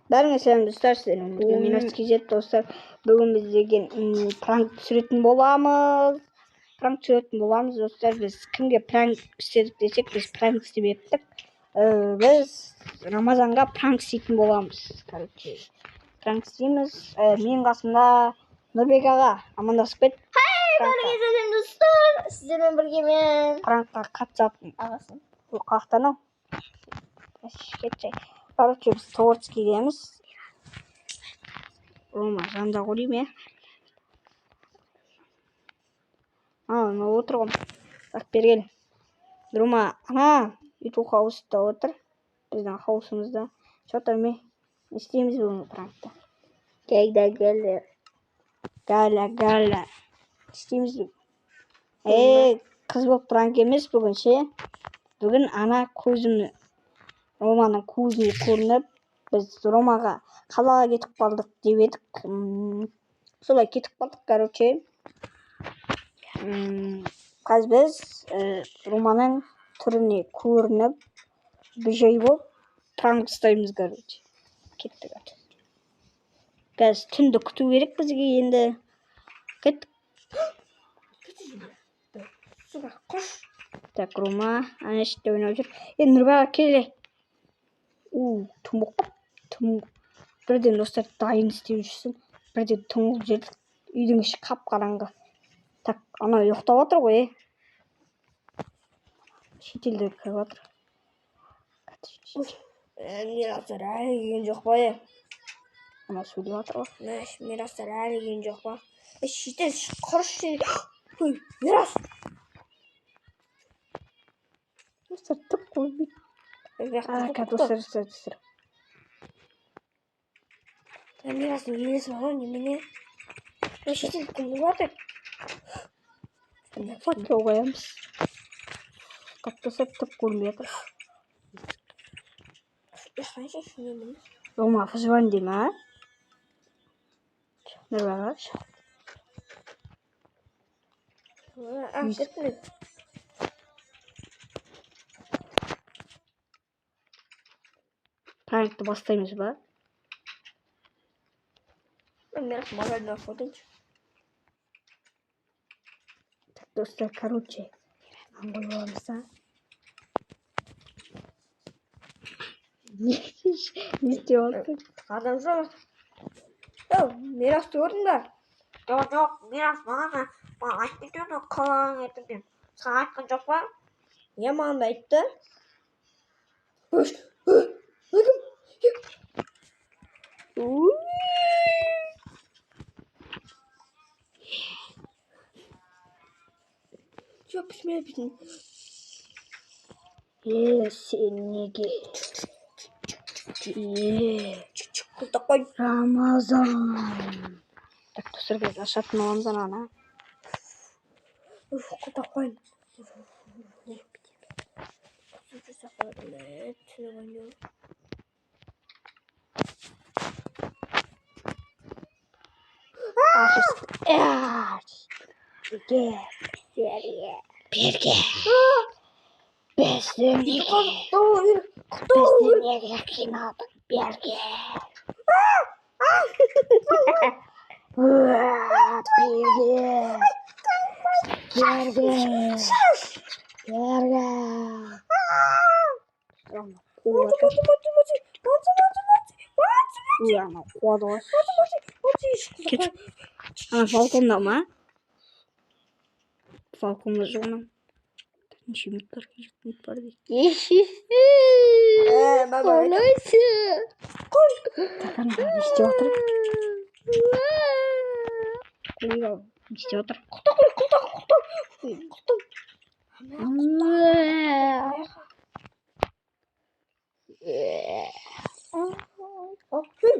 Бәріңе сәлем достар, сіздермен бірге Минус KZ достар. Бүгін біз деген пранк түсіретін боламыз. Достар. Біз кімге пранк істедік десек, біз пранк істемеппік. Біз Рамазанға пранк істейтін боламыз. Пранк істейміз. Менің қасымда Нұрбек аға амандасып кет. Бәріңе сәлем достар, сіздермен бірге мен Пранкқа қатысатын ағасын. Бұл қақтан ау. Біз творческий дейміз. Рома жанда қойым, мынау отыр ғой. Так, бергел. Рома, ютуб хаусында отыр. Біздің хаусымызда. Что-то не істейміз бүгін пранкта. Галя. істейміз бүгін. Қыз болып пранк емес бүгін ше. Бүгін ана көзімні Романың көзіне көрініп, біз Ромаға қалаға кетіп қалдық деп едік. Солай кетіп қалдық, короче. Қазір біз Романың түріне көрініп, бейжай болып пранк ұстаймыз, короче. Кеттік аты. Қазір түнді күту керек бізге енді. Кеттік. Так, Рома, ана іште ойнап жүр. Нұрбек келе. Түн болып қап. Бірден достар дайын істеп жүрсің. Бірден түн жерді. Үйдің іші қап-қараңғы. Так, ана ұйықтап отыр ғой. Шетелдегі кіріп отыр. Мирастар әлі келген жоқ па? Ана сөйлеп отыр ғой. Мирастар әлі келген жоқ па? Шетел құрыш ой, Мирас! Достар түк қоймайды. Достар. Мирастың елесі бар ғой, немене? Шетел кім жатыр? Фотке қоямыз. Достар түк көрмей отыр. Рома, позвони деймін, Нұрбек. Кетпілік. Пранкты бастаймыз ба? Мирас морально фотончы. Так, достар, короче. Аңғойбамыз, Не істеп отыр? Адам жоқ. Мирасты көрдің ба? Жоқ, Мирас маған айтып кетеді, қалаң ертіп деп. Саған айтқан жоқ па? Маған да айтты. Жоқ, пішмеліпсің. Сен неге? Құлтақ қой. Рамазан. Так, достар, біз ашатын оламыз ана. Құлтақ қой. Берге. Біздің неге қиналдық, Берге. Балконда ма? Балконда жоғынан. Неше минут бар дейді. Ойлайсы. Такан не істеп отыр? Не істеп отыр? Құлтақ.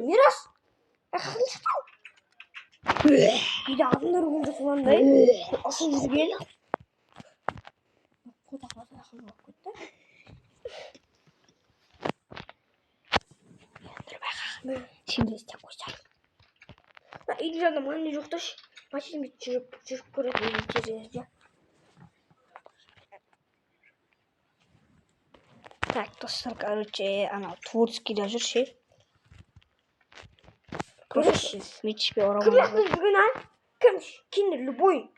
Мирас! Қақын шықтың? Үйде адамдар болған жоқ сонандай. Ашып жүрген. Құлтақ басы ақыл болып кетті. Сен де істеп қойсаң. Үйде жанында маңны жоқтыш. Машинемен жүріп көреді терезеде. Так, достар, короче, ана творческийде жүр ше. Просто мечпе Кім орамал. яқты жүрген а? Кім? Киндер любой.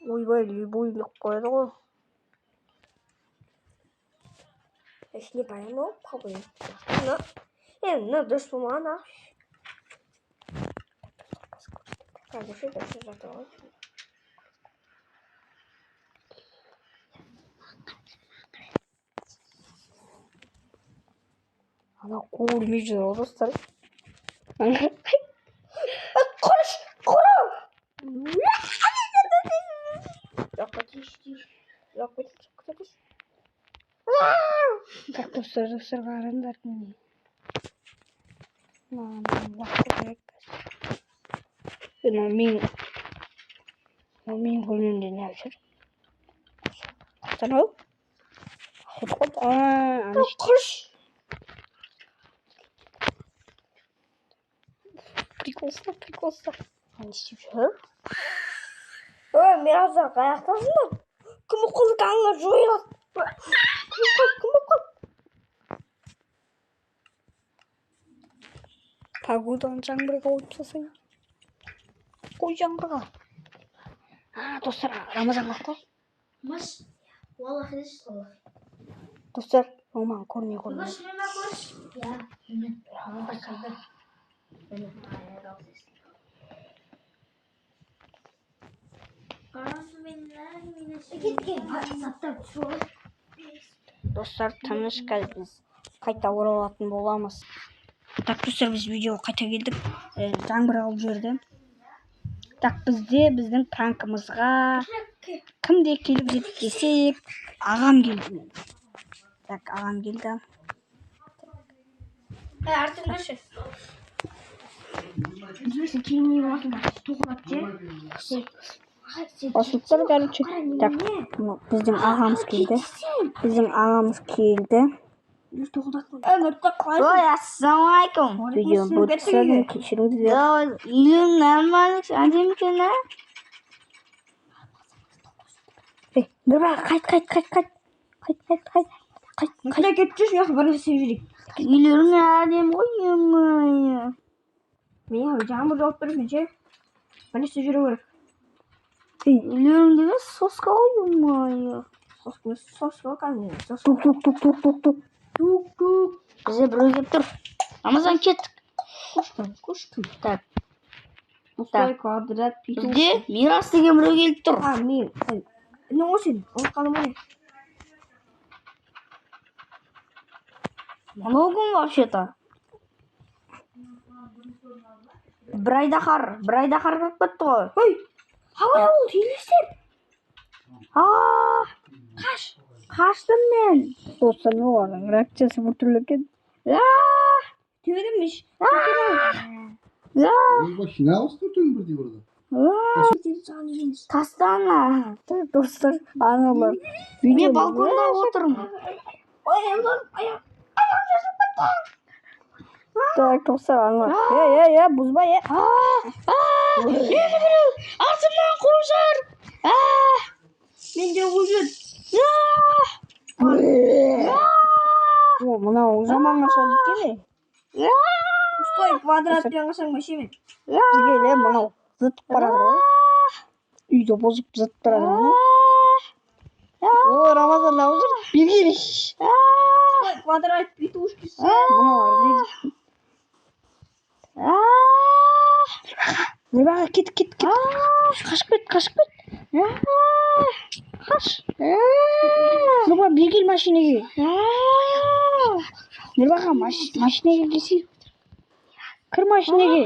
Ойбай, любой деп қояды ғой. Я не пойму, попробуем. Ну, дұрыс болмаған а. Қазір ше дұрыс жатыр ғой. Ана көрмей жүр ғой достар. Құрыш! Құры! Жаққа тиіш. Жаққа тиіш. Так, достар қараңдар міне. Маған уақыт керек. Мен көрмемде не жүр? Танау? Ана Құрыш! Приколсыз. Ана істеп жүр? Ой, мен азар қаяқтасыңдар. Кім қолы қаңылар жойылады. Кім қол? Погоданы жаңбырға ойып салсаң. Қой жаңбырға. Достар, Рамазан қақта? Маш, Wallah is Allah. Достар, маған көрмей қоймай. Ja, Достар, тыныш қазір біз қайта оралатын боламыз. Так, достар, біз видеоға қайта келдік. Жаңбыр алып жүрді. Так, біздің пранкымызға кімде келіп жетіп десек, ағам келді. Так, ағам келді. артын көрші. Өзбесін кейіннен болатын тоқылап же. Басылыптар, короче. Так, біздің ағамыз келді. Ой, ассалаумалейкум. Видео бөлісін кешіріңіздер. Үйің нормально, әдемі екен, а? Нұрбай, қайт. Қайда кетіп жүрсің, яқы бір нәрсе жүрейік. Үйлерің әдемі ғой, емай. Мен жаңбыр жауып тұрсын, ше? Бір нәрсе жүру керек. Үйлеріңдегі соска ғой, емай. Соска кәдімгі. Тук. Бізде біреу келіп тұр. Рамазан кеттік. Көшкім. Так. Осылай квадрат петух. Бізде Мирас деген біреу келіп тұр. Мен. Не ғой сен? Ұмытқаным ғой. Мынау кім вообще-то? Бір айдахар кіріп кетті ғой. Ой! Хавай ол, елестер! Қаштым мен. Достар, не олардың реакциясы бір түрлі екен. Төбедемеш. Hinaus tutun birdi burada. Тастана. Достар, аналар. Мен балконда отырмын. Ой, аяқ. Так, достар, аналар. Бұзба, Мені біреу артымнан қуып жүр. Мен де қуып жүр. Мынау жаман қашады екен. Стой, квадратпен қашаң машимен. Бізге мынау зытып барады ғой. Үйді бұзып зытып барады ғой. Ой, Рамазан аузыр. Бергелі. Стой, квадрат петушкасы. Мыналар не дейді? Нұрбаға кет. Қашып кет. Қаш. Нұрба, бергел машинеге. Нұрбаға машинеге келсей. Кір машинеге.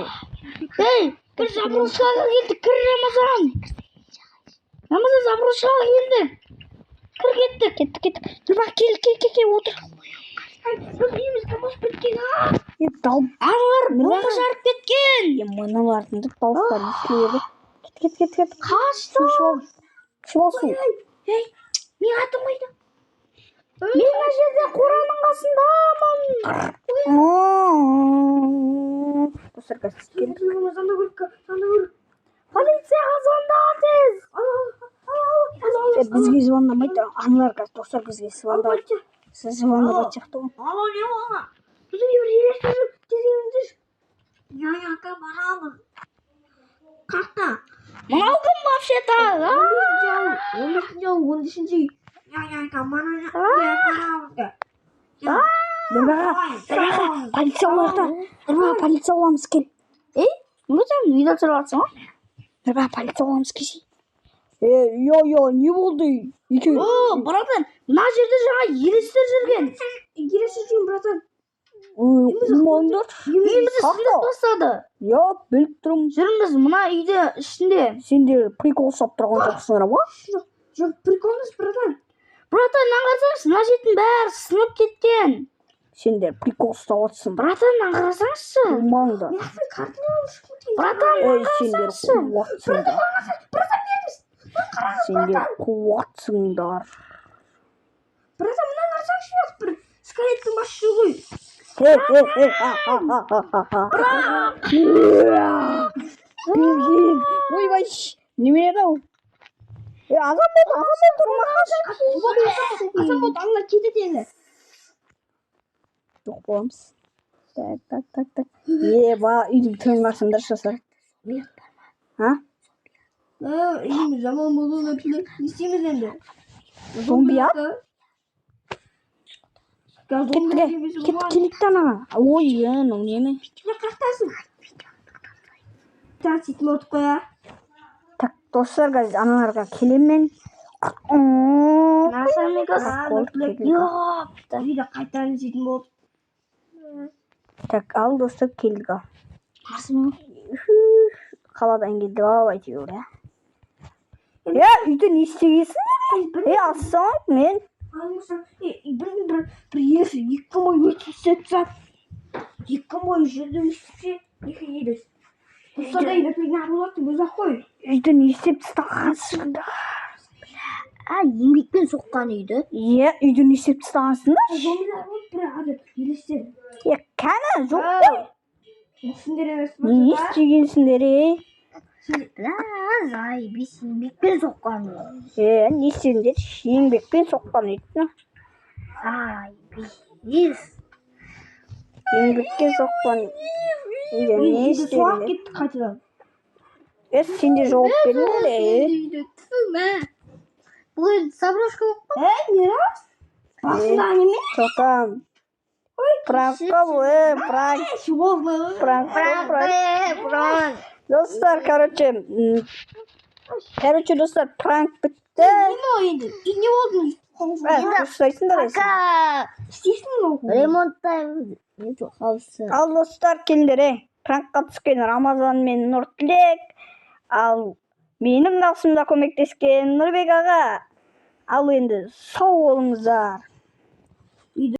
Ей, бір забросшыға келді. Кір, Рамазан. Забросшыға келді. Кір кеттік. Нұрбаға кел, отыр. Өзіміз қамаш кеткен, Аналар, бомба жарып кеткен. Мыналардың дауыстары естіледі. Кет. Қашты. Шыбалсу. Ей, мен атым қайда? Мен мына жерде қораның қасындамын. Достар, қазір келді. Полицияға звонда тез. Бізге звондамайды. Аналар қазір, достар, бізге звондайды. Сіз звондап жатсақты ғой. Алло, не болған? Бізге бір елестіріп, тезгеніңдер. 됐다. 15년 15년 야야 가만하냐 야 내가 발전하다. 내가 발전함 스킬. 에? 뭐지? 위다 들어왔어? 내가 발전함 스킬이. 야야 니볼디 이게. Bратан, мына жерде жаңа елестер жүрген. Елестер жүрген братан. Умаңдар. Үйімізді сындырып тастады. Я біліп тұрмын. Жүріңіз мына үйде ішінде. Сендер прикол ұстап тұрған жоқсыңдар ма? Жоқ, прикол емес братан. Братан, қарасаңыз, мына жердің бәрі сынып кеткен. Сендер прикол ұстап отырсың. Братан, қарасаңызшы. Умаңдар. Братан, қарасаңызшы. Сендер қуатсыңдар. Братан, мына қарасаңызшы, бір скелеттің басы ғой. Ойбай, неме еді ау? Азам болды тұрмақшы. Азам болды, аңлар кетеді енді. Жоқ боламыз. Так. Үйдің түнін қасымдар жасар. Ha? Үйіміз жаман болуына тілек. Не істейміз енді? Зомби ат? Кетті ана. Ой, неме? Қақтасын. Сөйтіп отып қоя. Так, достар, аналарға келемін. Үйді қайтарын сөйтіп болып. Так, ал достар келдік. Қаладан келді ау әйтеуір. Үйде не істегесің? Ассалам мен. бір ерсі 2 күн бойы өтіп сәт. 2 күн бойы жүрді өтіпсе, 2 елес. Ұстада елепек не болатын өзі қой. Үйді не істеп тастағансыңдар? Еңбекпен соққан үйді. Үйді не істеп тастағансыңдар? Зомбилар болып бір ады елестер. Кәні жоқ қой. Сендер емес Не істегенсіңдер? Заебись, еңбекпен соққан. Не істедіңдер? Еңбекпен соққан үйді. Еңбекпен соққан үйді не Үйді соғап істедіңдер? кетті қайтадан. Сенде жауап беріңдер. Бұл заброшка болып қой. Не раз? Басында неме? Тоқам. Пранкқа бұл, пранк. Достар, достар, пранк бітті. Не ойынды? Не олдың? Ұстайсыңдар әсін. Істейсің ол? Ремонттаймыз. Ал достар, келдер, пранкқа түскен Рамазан мен Нұртілек. Ал менің қасымда көмектескен Нұрбек аға. Ал енді сау болыңыздар.